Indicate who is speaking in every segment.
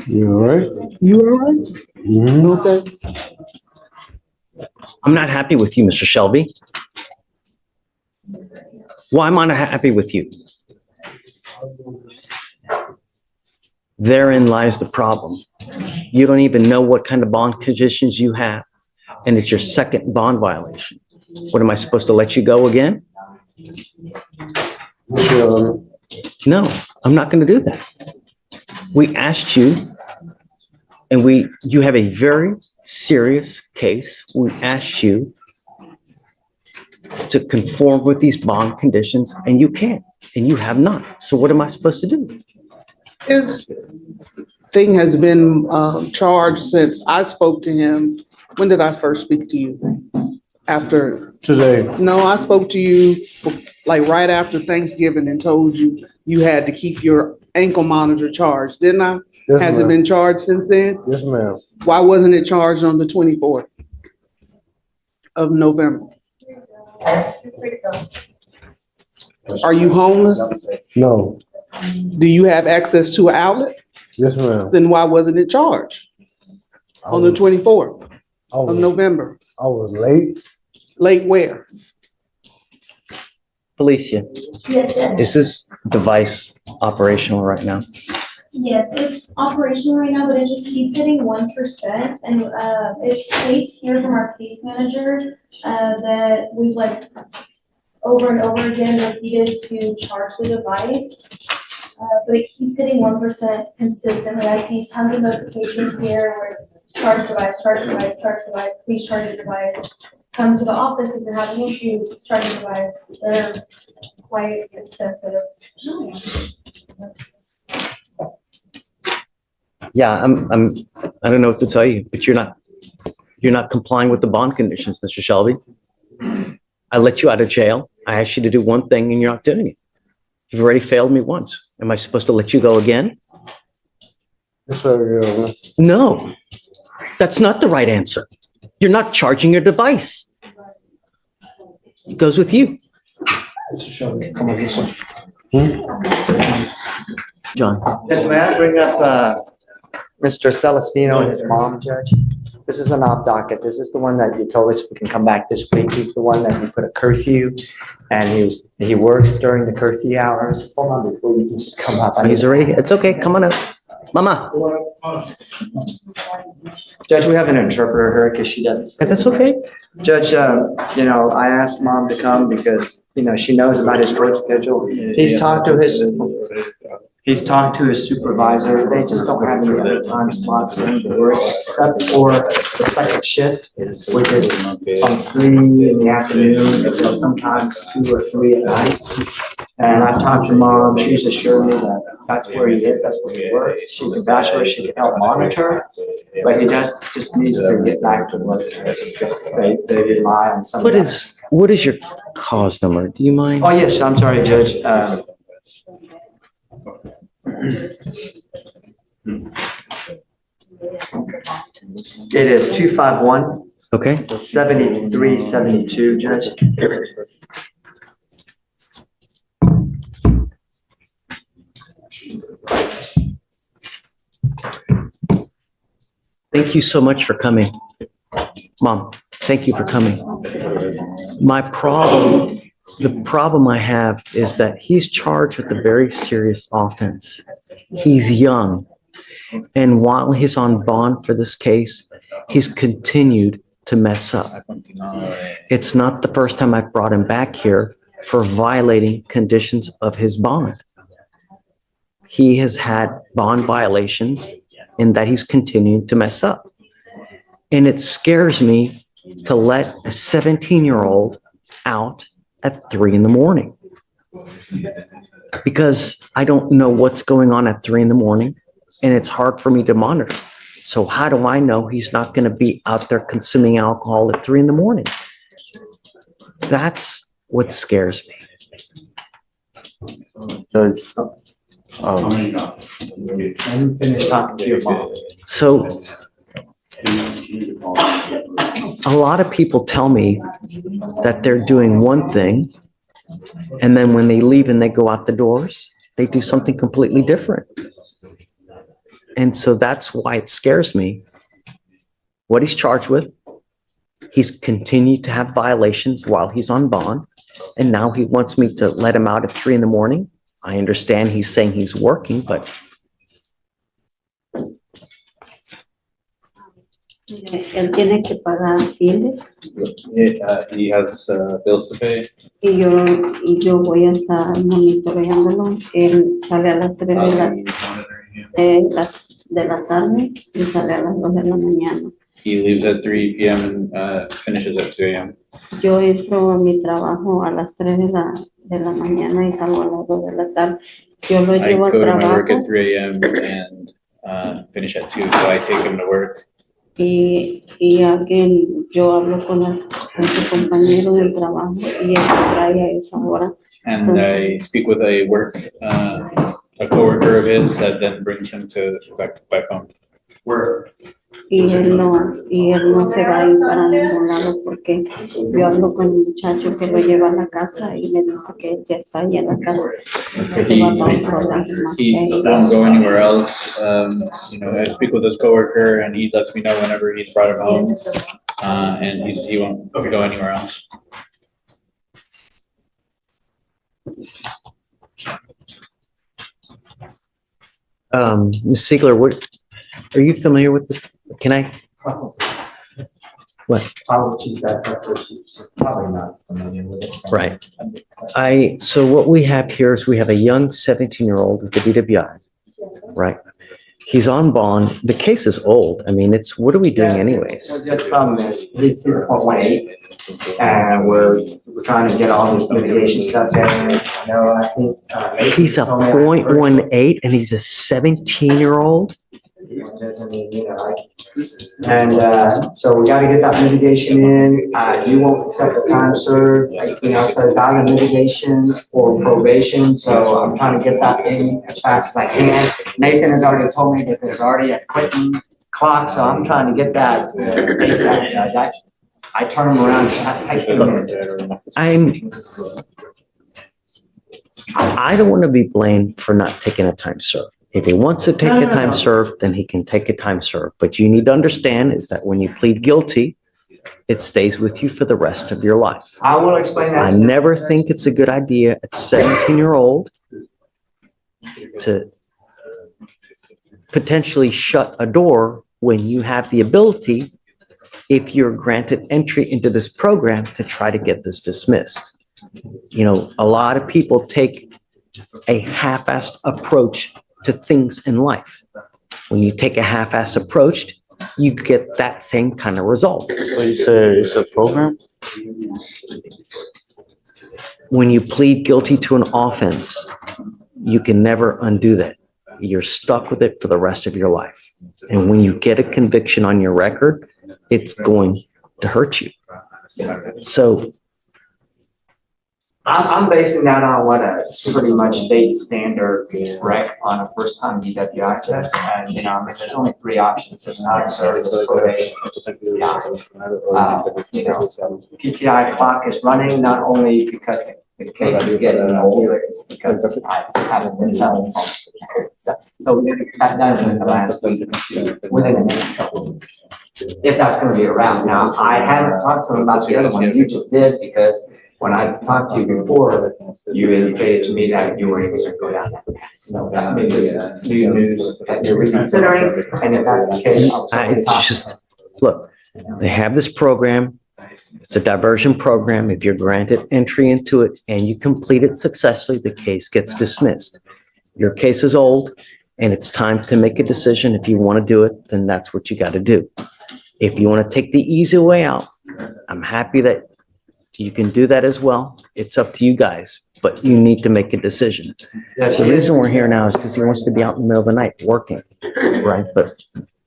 Speaker 1: You all right?
Speaker 2: You all right?
Speaker 1: Mm-hmm.
Speaker 2: Okay.
Speaker 3: I'm not happy with you, Mr. Shelby. Why am I not happy with you? Therein lies the problem. You don't even know what kind of bond conditions you have, and it's your second bond violation. What, am I supposed to let you go again? No, I'm not going to do that. We asked you, and you have a very serious case. We asked you to conform with these bond conditions, and you can't, and you have not. So what am I supposed to do?
Speaker 2: His thing has been charged since I spoke to him. When did I first speak to you? After?
Speaker 1: Today.
Speaker 2: No, I spoke to you like right after Thanksgiving and told you you had to keep your ankle monitor charged, didn't I?
Speaker 1: Yes,
Speaker 2: Has it
Speaker 1: ma'am.
Speaker 2: been charged since then?
Speaker 1: Yes, ma'am.
Speaker 2: Why wasn't it charged on the 24th of November? Are you homeless?
Speaker 1: No.
Speaker 2: Do you have access to an outlet?
Speaker 1: Yes, ma'am.
Speaker 2: Then why wasn't it charged on the 24th of November?
Speaker 1: I was late.
Speaker 2: Late where?
Speaker 3: Felicia,
Speaker 4: Yes, Judge.
Speaker 3: is this device operational right now?
Speaker 4: Yes, it's operational right now, but it just keeps hitting 1%. And it states here from our case manager that we've like over and over again repeated to charge the device. But it keeps hitting 1% consistently. I see tons of notifications here where it's charge device, charge device, charge device, please charge your device. Come to the office if you're having issues, charge your device. They're quite expensive.
Speaker 3: Yeah, I don't know what to tell you, but you're not complying with the bond conditions, Mr. Shelby. I let you out of jail. I asked you to do one thing and you're not doing it. You've already failed me once. Am I supposed to let you go again?
Speaker 1: Yes, sir. Yeah.
Speaker 3: No, that's not the right answer. You're not charging your device. It goes with you.
Speaker 1: Mr. Shelby, come on this way.
Speaker 3: John.
Speaker 5: Judge, may I bring up Mr. Celestino and his mom, Judge? This is an off docket. This is the one that you told us we can come back this week. He's the one that you put a curfew, and he works during the curfew hours. Hold on before you can just come up.
Speaker 3: He's already, it's okay, come on up. Mama.
Speaker 5: Judge, we have an interpreter here because she doesn't.
Speaker 3: That's okay.
Speaker 5: Judge, I asked Mom to come because, she knows about his work schedule. He's talked to his supervisor. They just don't have any other time slots for him to work except for the second shift, which is from 3 in the afternoon until sometimes 2 or 3 at night. And I've talked to Mom. She's assured me that that's where he is, that's where he works. She can vouch for it, she can help monitor, but he just needs to get back to work. Because they rely on some.
Speaker 3: What is your cause number? Do you mind?
Speaker 5: Oh, yes, I'm sorry, Judge. It is 251.
Speaker 3: Okay.
Speaker 5: 7372, Judge.
Speaker 3: Thank you so much for coming. Mom, thank you for coming. The problem I have is that he's charged with a very serious offense. He's young. And while he's on bond for this case, he's continued to mess up. It's not the first time I've brought him back here for violating conditions of his bond. He has had bond violations in that he's continuing to mess up. And it scares me to let a 17-year-old out at 3 in the morning because I don't know what's going on at 3 in the morning and it's hard for me to monitor. So how do I know he's not going to be out there consuming alcohol at 3 in the morning? That's what scares me.
Speaker 5: Finish talking to your mom.
Speaker 3: So a lot of people tell me that they're doing one thing, and then when they leave and they go out the doors, they do something completely different. And so that's why it scares me. What he's charged with, he's continued to have violations while he's on bond. And now he wants me to let him out at 3 a.m. I understand he's saying he's working, but
Speaker 6: Él tiene que pagar biles
Speaker 7: He has bills to pay.
Speaker 6: y yo voy a estar monitoreándolo. Él sale a las 3
Speaker 7: I'll
Speaker 6: de la,
Speaker 7: be monitoring him.
Speaker 6: de la tarde y sale a las 2 de la mañana.
Speaker 7: He leaves at 3 p.m. and finishes at 2 a.m.
Speaker 6: Yo entro a mi trabajo a las 3 de la mañana y salgo a las 2 de la tarde. Yo lo
Speaker 7: I
Speaker 6: llevo al
Speaker 7: go to my work
Speaker 6: trabajo
Speaker 7: at 3 a.m. and finish at 2, so I take him to work.
Speaker 6: y alguien, yo hablo con su compañero del trabajo y él me trae a esa hora.
Speaker 7: And I speak with a coworker of his that then brings him back home.
Speaker 6: Y él no se va a ir para ningún lado porque yo hablo con el muchacho que lo lleva a la casa y me dice que él ya está ahí en la casa. Que se va para otro lado más que
Speaker 7: He
Speaker 6: ir.
Speaker 7: won't go anywhere else. I speak with his coworker and he lets me know whenever he's brought him home. And he won't go anywhere else.
Speaker 3: Ms. Siegler, are you familiar with this? Can I? What?
Speaker 5: Probably not familiar with it.
Speaker 3: Right. So what we have here is we have a young 17-year-old with a DWI, right? He's on bond. The case is old. I mean, what are we doing anyways?
Speaker 5: The problem is, he's a .18, and we're trying to get all this mitigation stuff in. I think.
Speaker 3: He's a .18 and he's a 17-year-old?
Speaker 5: And so we gotta get that mitigation in. You won't accept the time served, so valid mitigation or probation. So I'm trying to get that in as fast as I can. Nathan has already told me that there's already a quitting clock, so I'm trying to get that ASAP, Judge. I turn them around as fast as I can.
Speaker 3: I don't want to be blamed for not taking a time served. If he wants to take a time served, then he can take a time served. But you need to understand is that when you plead guilty, it stays with you for the rest of your life.
Speaker 5: I will explain that.
Speaker 3: I never think it's a good idea at 17-year-old to potentially shut a door when you have the ability, if you're granted entry into this program, to try to get this dismissed. A lot of people take a half-assed approach to things in life. When you take a half-assed approach, you get that same kind of result.
Speaker 1: So you say it's a program?
Speaker 3: When you plead guilty to an offense, you can never undo that. You're stuck with it for the rest of your life. And when you get a conviction on your record, it's going to hurt you. So
Speaker 5: I'm basing that on what a pretty much state standard rec on a first-time DWI test. And, there's only 3 options. There's time served, there's probation. PTI clock is running not only because the case is getting older, it's because I haven't been telling them. So that in the last week, within the next couple of weeks. If that's gonna be around. Now, I haven't talked to him about the other one. You just did because when I talked to you before, you indicated to me that you were able to go down that path. So, this is new news that you're reconsidering, and if that's the case,
Speaker 3: it's just, look, they have this program. It's a diversion program. If you're granted entry into it and you complete it successfully, the case gets dismissed. Your case is old and it's time to make a decision. If you want to do it, then that's what you got to do. If you want to take the easy way out, I'm happy that you can do that as well. It's up to you guys, but you need to make a decision. The reason we're here now is because he wants to be out in the middle of the night working, right? But,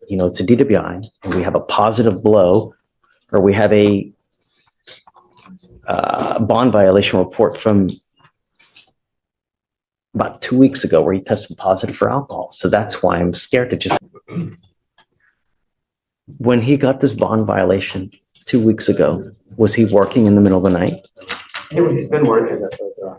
Speaker 3: it's a DWI and we have a positive blow, or we have a bond violation report from about 2 weeks ago where he tested positive for alcohol. So that's why I'm scared to just. When he got this bond violation 2 weeks ago, was he working in the middle of the night?
Speaker 5: He's been working.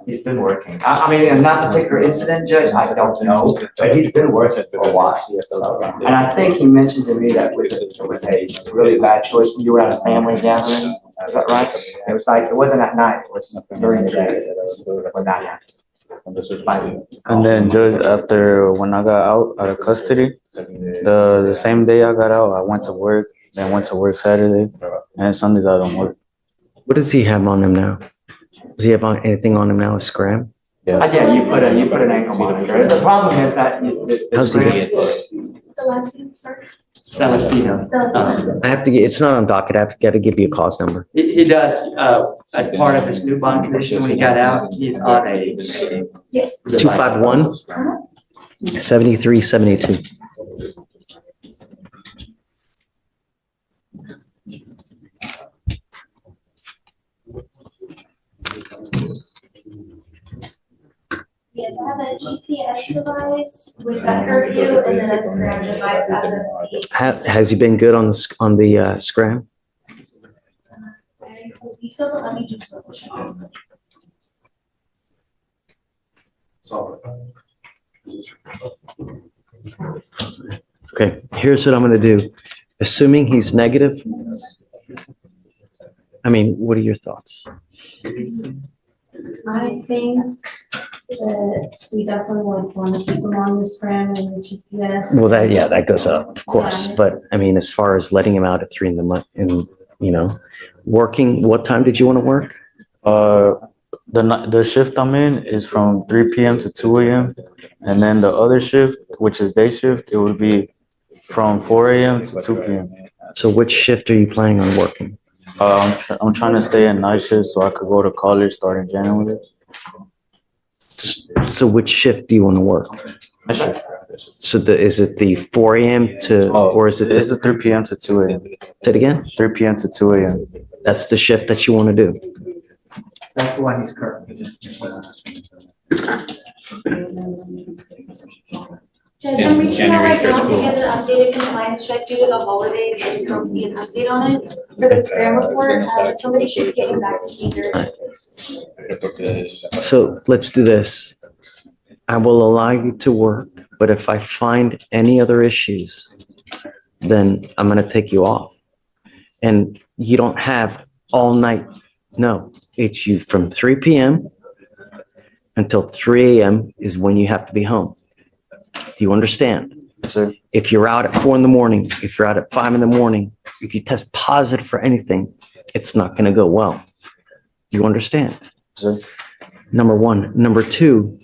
Speaker 5: He's been working. I mean, in that particular incident, Judge, I don't know, but he's been working for a while. So, and I think he mentioned to me that it was a really bad choice when you were at a family gathering. Is that right? It was like, it wasn't at night, it was during the day when that happened.
Speaker 1: And then Judge, after when I got out of custody, the same day I got out, I went to work, then went to work Saturday, and Sundays I don't work.
Speaker 3: What does he have on him now? Does he have anything on him now, a scram?
Speaker 1: Yeah.
Speaker 5: Yeah, you put an ankle monitor. The problem is that
Speaker 3: How's he doing?
Speaker 4: The last name, sorry.
Speaker 5: Celestino.
Speaker 4: Celestino.
Speaker 3: I have to get, it's not on docket, I have to give you a cause number.
Speaker 5: He does, as part of his new bond condition, when he got out, he's on a.
Speaker 4: Yes.
Speaker 3: 251 7372.
Speaker 4: Yes, I have a GPS device with a curfew and then a scram device as of the.
Speaker 3: Has he been good on the scram?
Speaker 4: I believe so, but let me just double check.
Speaker 3: Okay, here's what I'm gonna do. Assuming he's negative, I mean, what are your thoughts?
Speaker 6: I think that we definitely would want to keep them on the scram and the GPS.
Speaker 3: Well, that goes up, of course, but I mean, as far as letting him out at 3 in, working, what time did you want to work?
Speaker 1: The shift I'm in is from 3 p.m. to 2 a.m. And then the other shift, which is day shift, it would be from 4 a.m. to 2 p.m.
Speaker 3: So which shift are you planning on working?
Speaker 1: I'm trying to stay at night shift so I could go to college starting January.
Speaker 3: So which shift do you want to work?
Speaker 1: Night shift.
Speaker 3: So is it the 4 a.m. to, or is it,
Speaker 1: This is 3 p.m. to 2 a.m.
Speaker 3: say it again?
Speaker 1: 3 p.m. to 2 a.m.
Speaker 3: That's the shift that you want to do?
Speaker 5: That's the one he's currently.
Speaker 4: Judge, I'm reaching out right now to
Speaker 7: January
Speaker 4: get an updated compliance check due to the holidays. I just don't see an update on it. For the scram report, somebody should be getting back to me here.
Speaker 3: So let's do this. I will allow you to work, but if I find any other issues, then I'm going to take you off. And you don't have all night. No, it's you from 3 p.m. until 3 a.m. is when you have to be home. Do you understand?
Speaker 1: Sir.
Speaker 3: If you're out at 4 a.m, if you're out at 5 a.m, if you test positive for anything, it's not going to go well. Do you understand?
Speaker 1: Sir.
Speaker 3: Number one. Number two,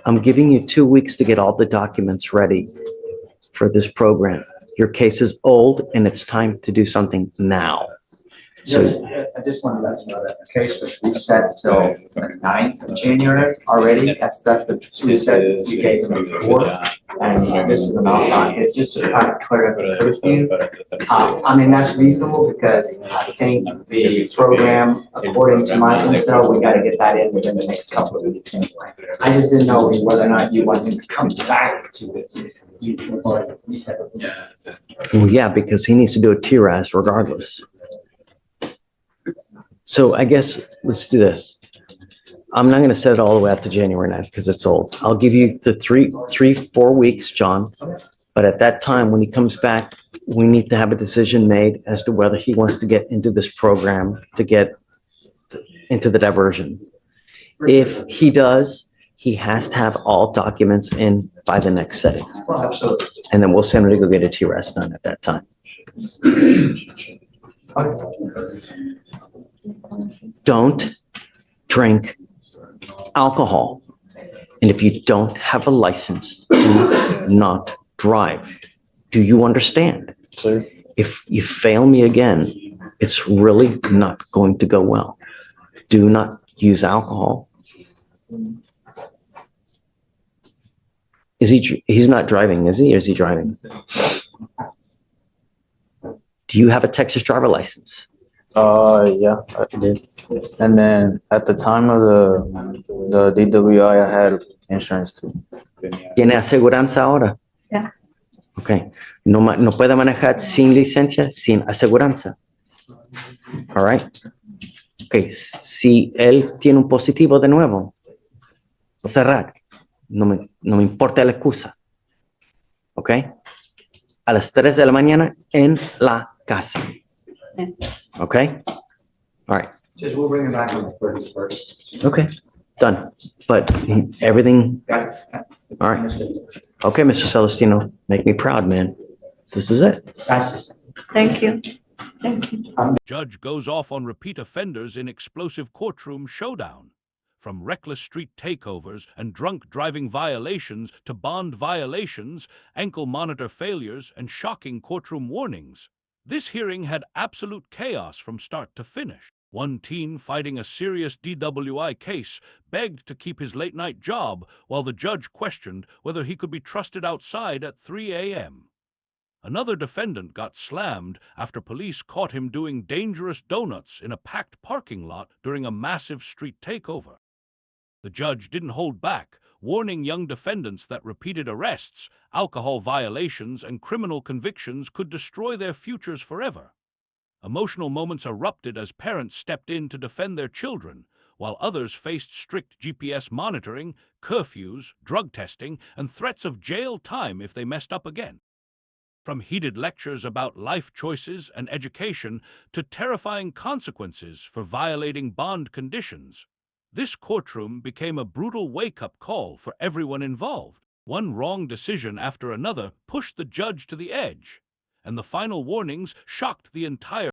Speaker 3: I'm giving you 2 weeks to get all the documents ready for this program. Your case is old and it's time to do something now. So
Speaker 5: I just want to let you know that the case was reset till the 9th of January already. That's the reset you gave them before. And this is an outline, it's just to try to clear up the curfew. I mean, that's reasonable because I think the program, according to my intel, we got to get that in within the next couple of weeks anyway. I just didn't know whether or not you wanted him to come back to this. Or reset.
Speaker 3: well, yeah, because he needs to do a TRAS regardless. So I guess let's do this. I'm not going to set it all the way up to January 9th because it's old. I'll give you the 4 weeks, John. But at that time, when he comes back, we need to have a decision made as to whether he wants to get into this program to get into the diversion. If he does, he has to have all documents in by the next setting.
Speaker 5: Well, absolutely.
Speaker 3: And then we'll send him to go get a TRAS done at that time. Don't drink alcohol. And if you don't have a license, do not drive. Do you understand?
Speaker 1: Sir.
Speaker 3: If you fail me again, it's really not going to go well. Do not use alcohol. He's not driving, is he? Or is he driving? Do you have a Texas driver license?
Speaker 1: Yeah, I did. And then at the time of the DWI, I had insurance too.
Speaker 3: ¿Tiene aseguranza ahora?
Speaker 6: Ya.
Speaker 3: Okay. No puede manejar sin licencia, sin aseguranza. All right. Okay. Si él tiene un positivo de nuevo, cerrar. No me importa la excusa. ¿Ok? A las 3 de la mañana en la casa. ¿Ok? All right.
Speaker 5: Judge, we'll bring him back on the 31st.
Speaker 3: Okay. Done. But everything,
Speaker 5: Got it.
Speaker 3: all right. Okay, Mr. Celestino, make me proud, man. This is it.
Speaker 5: That's just.
Speaker 6: Thank you. Thank you.
Speaker 8: Judge goes off on repeat offenders in explosive courtroom showdown. From reckless street takeovers and drunk driving violations to bond violations, ankle monitor failures, and shocking courtroom warnings. This hearing had absolute chaos from start to finish. One teen fighting a serious DWI case begged to keep his late-night job while the judge questioned whether he could be trusted outside at 3 a.m. Another defendant got slammed after police caught him doing dangerous donuts in a packed parking lot during a massive street takeover. The judge didn't hold back, warning young defendants that repeated arrests, alcohol violations, and criminal convictions could destroy their futures forever. Emotional moments erupted as parents stepped in to defend their children, while others faced strict GPS monitoring, curfews, drug testing, and threats of jail time if they messed up again. From heated lectures about life choices and education to terrifying consequences for violating bond conditions, this courtroom became a brutal wake-up call for everyone involved. One wrong decision after another pushed the judge to the edge, and the final warnings shocked the entire